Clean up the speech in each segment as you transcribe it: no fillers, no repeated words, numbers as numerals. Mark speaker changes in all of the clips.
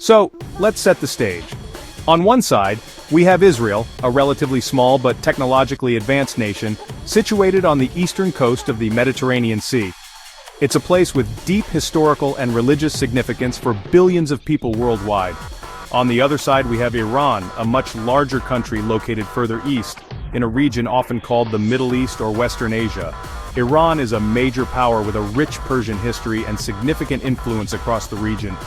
Speaker 1: So, let's set the stage. On one side, we have Israel, a relatively small but technologically advanced nation, situated on the eastern coast of the Mediterranean Sea. It's a place with deep historical and religious significance for billions of people worldwide. On the other side we have Iran, a much larger country located further east, in a region often called the Middle East or Western Asia. Iran is a major power with a rich Persian history and significant influence across the region.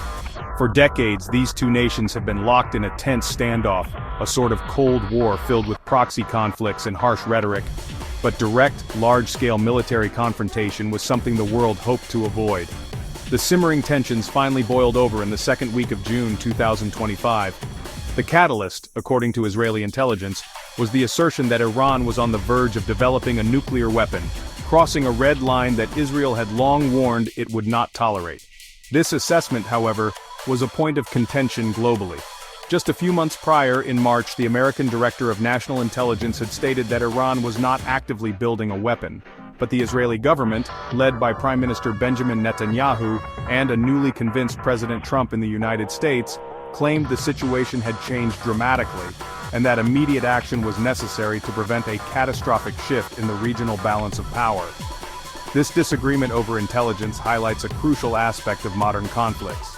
Speaker 1: For decades, these two nations have been locked in a tense standoff, a sort of Cold War filled with proxy conflicts and harsh rhetoric. But direct, large-scale military confrontation was something the world hoped to avoid. The simmering tensions finally boiled over in the second week of June 2025. The catalyst, according to Israeli intelligence, was the assertion that Iran was on the verge of developing a nuclear weapon, crossing a red line that Israel had long warned it would not tolerate. This assessment, however, was a point of contention globally. Just a few months prior, in March, the American Director of National Intelligence had stated that Iran was not actively building a weapon. But the Israeli government, led by Prime Minister Benjamin Netanyahu and a newly convinced President Trump in the United States, claimed the situation had changed dramatically, and that immediate action was necessary to prevent a catastrophic shift in the regional balance of power. This disagreement over intelligence highlights a crucial aspect of modern conflicts.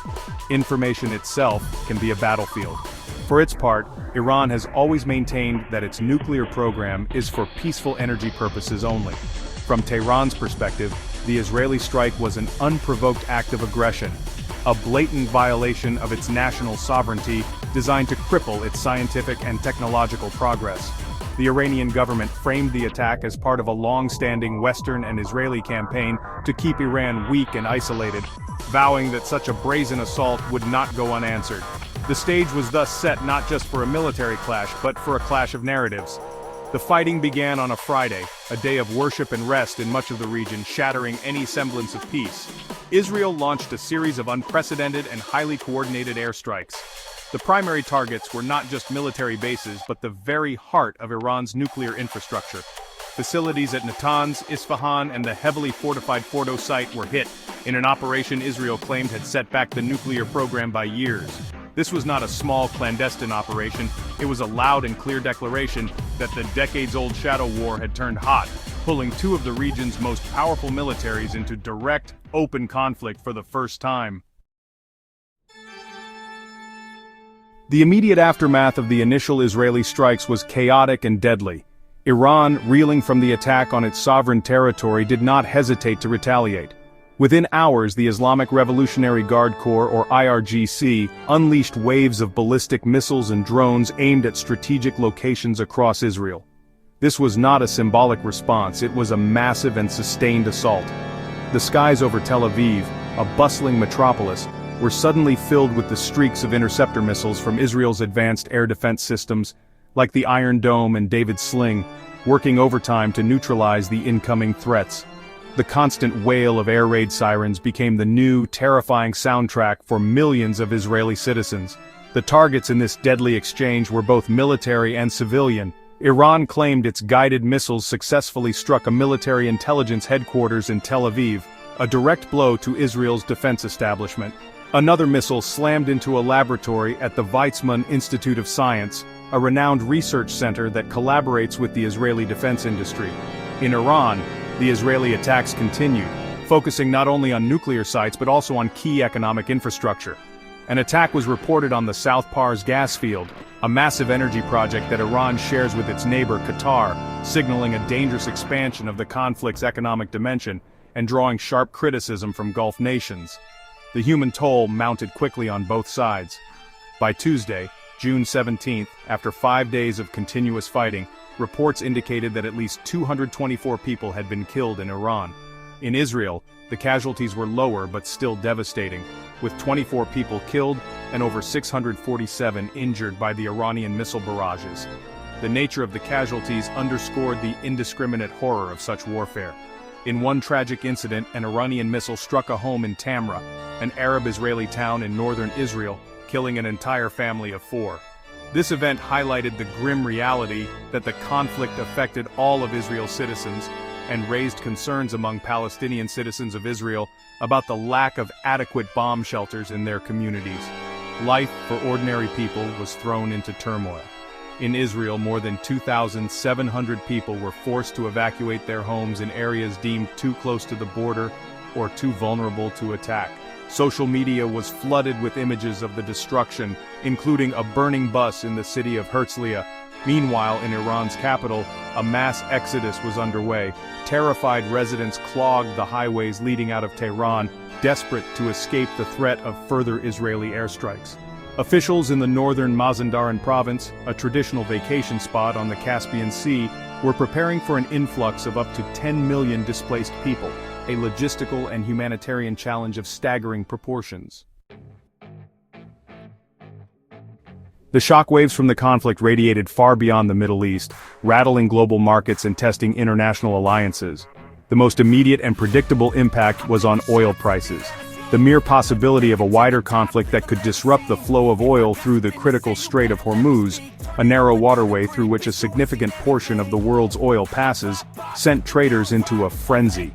Speaker 1: Information itself can be a battlefield. For its part, Iran has always maintained that its nuclear program is for peaceful energy purposes only. From Tehran's perspective, the Israeli strike was an unprovoked act of aggression, a blatant violation of its national sovereignty designed to cripple its scientific and technological progress. The Iranian government framed the attack as part of a long-standing Western and Israeli campaign to keep Iran weak and isolated, vowing that such a brazen assault would not go unanswered. The stage was thus set not just for a military clash, but for a clash of narratives. The fighting began on a Friday, a day of worship and rest in much of the region, shattering any semblance of peace. Israel launched a series of unprecedented and highly coordinated airstrikes. The primary targets were not just military bases but the very heart of Iran's nuclear infrastructure. Facilities at Natanz, Isfahan, and the heavily fortified Fordo site were hit, in an operation Israel claimed had set back the nuclear program by years. This was not a small clandestine operation, it was a loud and clear declaration that the decades-old shadow war had turned hot, pulling two of the region's most powerful militaries into direct, open conflict for the first time. The immediate aftermath of the initial Israeli strikes was chaotic and deadly. Iran, reeling from the attack on its sovereign territory, did not hesitate to retaliate. Within hours, the Islamic Revolutionary Guard Corps, or IRGC, unleashed waves of ballistic missiles and drones aimed at strategic locations across Israel. This was not a symbolic response, it was a massive and sustained assault. The skies over Tel Aviv, a bustling metropolis, were suddenly filled with the streaks of interceptor missiles from Israel's advanced air defense systems, like the Iron Dome and David's Sling, working overtime to neutralize the incoming threats. The constant wail of air raid sirens became the new, terrifying soundtrack for millions of Israeli citizens. The targets in this deadly exchange were both military and civilian. Iran claimed its guided missiles successfully struck a military intelligence headquarters in Tel Aviv, a direct blow to Israel's defense establishment. Another missile slammed into a laboratory at the Weizmann Institute of Science, a renowned research center that collaborates with the Israeli defense industry. In Iran, the Israeli attacks continued, focusing not only on nuclear sites but also on key economic infrastructure. An attack was reported on the South Pars gas field, a massive energy project that Iran shares with its neighbor Qatar, signaling a dangerous expansion of the conflict's economic dimension and drawing sharp criticism from Gulf nations. The human toll mounted quickly on both sides. By Tuesday, June 17th, after 5 days of continuous fighting, reports indicated that at least 224 people had been killed in Iran. In Israel, the casualties were lower but still devastating, with 24 people killed and over 647 injured by the Iranian missile barrages. The nature of the casualties underscored the indiscriminate horror of such warfare. In one tragic incident, an Iranian missile struck a home in Tamra, an Arab-Israeli town in northern Israel, killing an entire family of 4. This event highlighted the grim reality that the conflict affected all of Israel's citizens and raised concerns among Palestinian citizens of Israel about the lack of adequate bomb shelters in their communities. life for ordinary people was thrown into turmoil. In Israel, more than 2,700 people were forced to evacuate their homes in areas deemed too close to the border or too vulnerable to attack. Social media was flooded with images of the destruction, including a burning bus in the city of Herzliya. Meanwhile, in Iran's capital, a mass exodus was underway. Terrified residents clogged the highways leading out of Tehran, desperate to escape the threat of further Israeli airstrikes. Officials in the northern Mazandaran province, a traditional vacation spot on the Caspian Sea, were preparing for an influx of up to 10 million displaced people, a logistical and humanitarian challenge of staggering proportions. The shockwaves from the conflict radiated far beyond the Middle East, rattling global markets and testing international alliances. The most immediate and predictable impact was on oil prices. The mere possibility of a wider conflict that could disrupt the flow of oil through the critical Strait of Hormuz, a narrow waterway through which a significant portion of the world's oil passes, sent traders into a frenzy.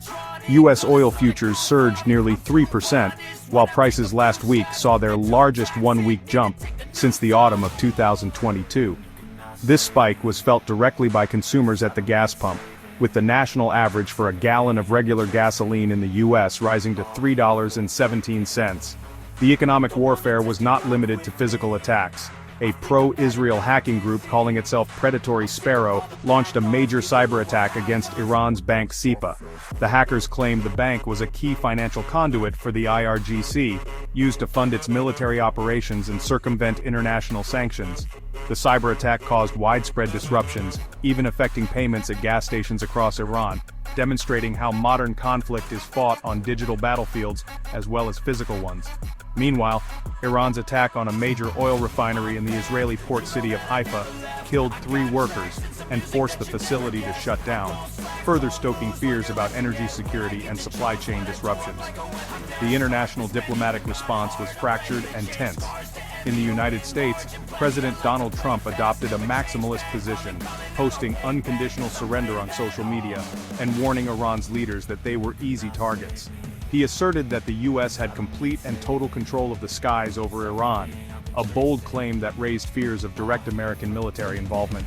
Speaker 1: U.S. oil futures surged nearly 3%, while prices last week saw their largest one-week jump since the autumn of 2022. This spike was felt directly by consumers at the gas pump, with the national average for a gallon of regular gasoline in the U.S. rising to $3.17. The economic warfare was not limited to physical attacks. A pro-Israel hacking group calling itself Predatory Sparrow launched a major cyber attack against Iran's bank SIPA. The hackers claimed the bank was a key financial conduit for the IRGC, used to fund its military operations and circumvent international sanctions. The cyber attack caused widespread disruptions, even affecting payments at gas stations across Iran, demonstrating how modern conflict is fought on digital battlefields as well as physical ones. Meanwhile, Iran's attack on a major oil refinery in the Israeli port city of Haifa killed 3 workers and forced the facility to shut down, further stoking fears about energy security and supply chain disruptions. The international diplomatic response was fractured and tense. In the United States, President Donald Trump adopted a maximalist position, posting unconditional surrender on social media and warning Iran's leaders that they were easy targets. He asserted that the U.S. had complete and total control of the skies over Iran, a bold claim that raised fears of direct American military involvement.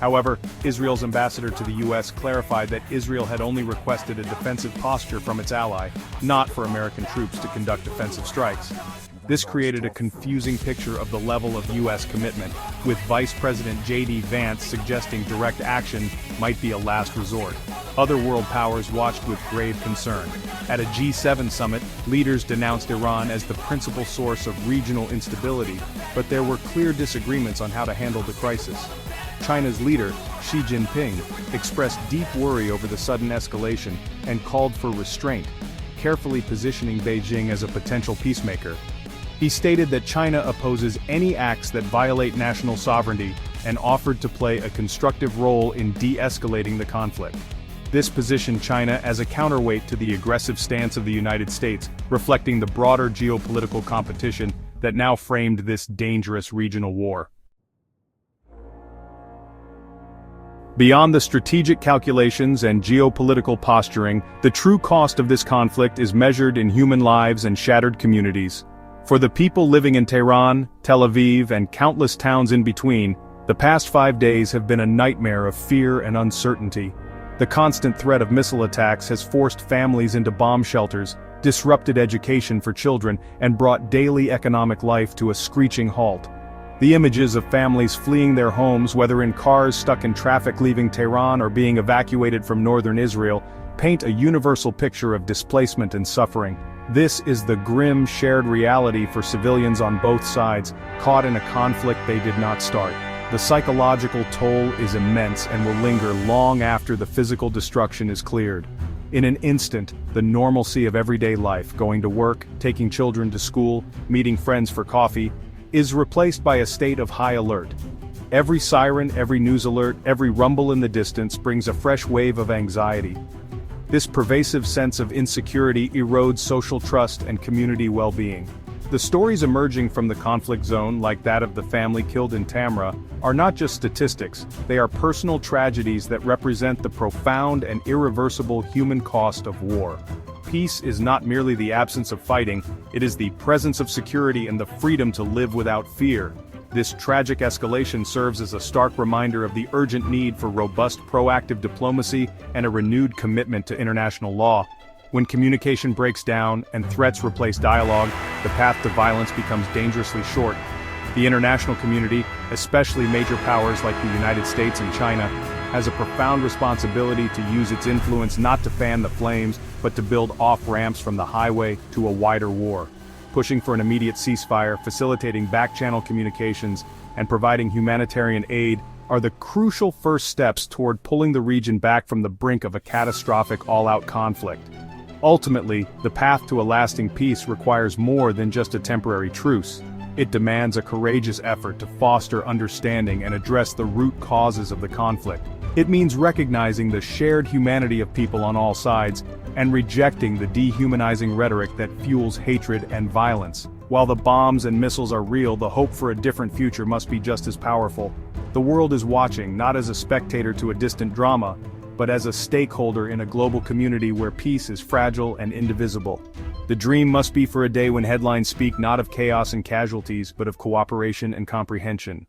Speaker 1: However, Israel's ambassador to the U.S. clarified that Israel had only requested a defensive posture from its ally, not for American troops to conduct offensive strikes. This created a confusing picture of the level of U.S. commitment, with Vice President J.D. Vance suggesting direct action might be a last resort. Other world powers watched with grave concern. At a G7 summit, leaders denounced Iran as the principal source of regional instability, but there were clear disagreements on how to handle the crisis. China's leader, Xi Jinping, expressed deep worry over the sudden escalation and called for restraint, carefully positioning Beijing as a potential peacemaker. He stated that China opposes any acts that violate national sovereignty and offered to play a constructive role in de-escalating the conflict. This positioned China as a counterweight to the aggressive stance of the United States, reflecting the broader geopolitical competition that now framed this dangerous regional war. Beyond the strategic calculations and geopolitical posturing, the true cost of this conflict is measured in human lives and shattered communities. For the people living in Tehran, Tel Aviv, and countless towns in between, the past 5 days have been a nightmare of fear and uncertainty. The constant threat of missile attacks has forced families into bomb shelters, disrupted education for children, and brought daily economic life to a screeching halt. The images of families fleeing their homes, whether in cars stuck in traffic leaving Tehran or being evacuated from northern Israel, paint a universal picture of displacement and suffering. This is the grim shared reality for civilians on both sides, caught in a conflict they did not start. The psychological toll is immense and will linger long after the physical destruction is cleared. In an instant, the normalcy of everyday life, going to work, taking children to school, meeting friends for coffee, is replaced by a state of high alert. Every siren, every news alert, every rumble in the distance brings a fresh wave of anxiety. This pervasive sense of insecurity erodes social trust and community well-being. The stories emerging from the conflict zone, like that of the family killed in Tamra, are not just statistics, they are personal tragedies that represent the profound and irreversible human cost of war. Peace is not merely the absence of fighting, it is the presence of security and the freedom to live without fear. This tragic escalation serves as a stark reminder of the urgent need for robust proactive diplomacy and a renewed commitment to international law. When communication breaks down and threats replace dialogue, the path to violence becomes dangerously short. The international community, especially major powers like the United States and China, has a profound responsibility to use its influence not to fan the flames, but to build off-ramps from the highway to a wider war. Pushing for an immediate ceasefire, facilitating back-channel communications, and providing humanitarian aid are the crucial first steps toward pulling the region back from the brink of a catastrophic all-out conflict. Ultimately, the path to a lasting peace requires more than just a temporary truce. It demands a courageous effort to foster understanding and address the root causes of the conflict. It means recognizing the shared humanity of people on all sides and rejecting the dehumanizing rhetoric that fuels hatred and violence. While the bombs and missiles are real, the hope for a different future must be just as powerful. The world is watching, not as a spectator to a distant drama, but as a stakeholder in a global community where peace is fragile and indivisible. The dream must be for a day when headlines speak not of chaos and casualties, but of cooperation and comprehension.